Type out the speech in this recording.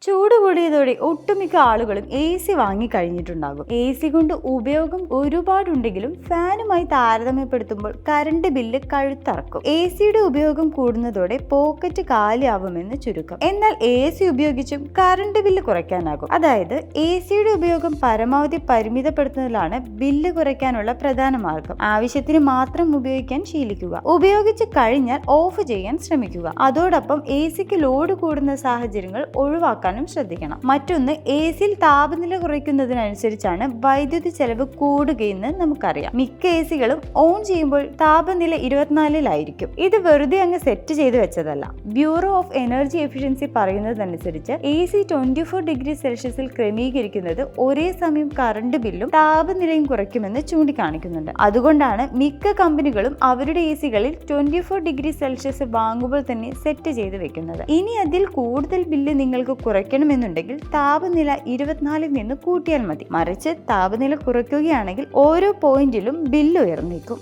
ചൂട് കൂടിയതോടെ ഒട്ടുമിക്ക ആളുകളും AC വാങ്ങിക്കഴിഞ്ഞിട്ടുണ്ടാകും. AC കൊണ്ട് ഉപയോഗം ഒരുപാടുണ്ടെങ്കിലും ഫാനുമായി താരതമ്യപ്പെടുത്തുമ്പോൾ കറണ്ട് ബില്ല് കഴുത്തറക്കും. ACയുടെ ഉപയോഗം കൂടുന്നതോടെ പോക്കറ്റ് കാലിയാവുമെന്ന് ചുരുക്കം. എന്നാൽ AC ഉപയോഗിച്ചും കറണ്ട് ബില്ല് കുറയ്ക്കാനാകും. അതായത് ACയുടെ ഉപയോഗം പരമാവധി പരിമിതപ്പെടുത്തുന്നതിലാണ് ബില്ല് കുറയ്ക്കാനുള്ള പ്രധാന മാർഗം. ആവശ്യത്തിന് മാത്രം ഉപയോഗിക്കാൻ ശീലിക്കുക. ഉപയോഗിച്ച് കഴിഞ്ഞാൽ ഓഫ് ചെയ്യാൻ ശ്രമിക്കുക. അതോടൊപ്പം ACക്ക് ലോഡ് കൂടുന്ന സാഹചര്യങ്ങൾ ഒഴിവാക്കാനും ശ്രദ്ധിക്കണം. മറ്റൊന്ന്, ACയിൽ താപനില കുറയ്ക്കുന്നതിനനുസരിച്ചാണ് വൈദ്യുതി ചെലവ് കൂടുകയെന്ന് നമുക്കറിയാം. മിക്ക ACകളും ഓൺ ചെയ്യുമ്പോൾ താപനില 24-ലായിരിക്കും. ഇത് വെറുതെ അങ്ങ് സെറ്റ് ചെയ്ത് വെച്ചതല്ല. ബ്യൂറോ ഓഫ് എനർജി എഫിഷ്യൻസി പറയുന്നതനുസരിച്ച് AC 24 ഡിഗ്രി സെൽഷ്യസിൽ ക്രമീകരിക്കുന്നത് ഒരേ സമയം കറണ്ട് ബില്ലും താപനിലയും കുറയ്ക്കുമെന്ന് ചൂണ്ടിക്കാണിക്കുന്നുണ്ട്. അതുകൊണ്ടാണ് മിക്ക കമ്പനികളും അവരുടെ ACകളിൽ 24 ഡിഗ്രി സെൽഷ്യസ് വാങ്ങുമ്പോൾ തന്നെ സെറ്റ് ചെയ്ത് വെക്കുന്നത്. ഇനി അതിൽ കൂടുതൽ ബില്ല് നിങ്ങൾക്ക് കുറയ്ക്കണമെന്നുണ്ടെങ്കിൽ താപനില 24-ൽ നിന്ന് കൂട്ടിയാൽ മതി. മറിച്ച് താപനില കുറയ്ക്കുകയാണെങ്കിൽ ഓരോ പോയിന്റിലും ബില്ല് ഉയർന്നേക്കും.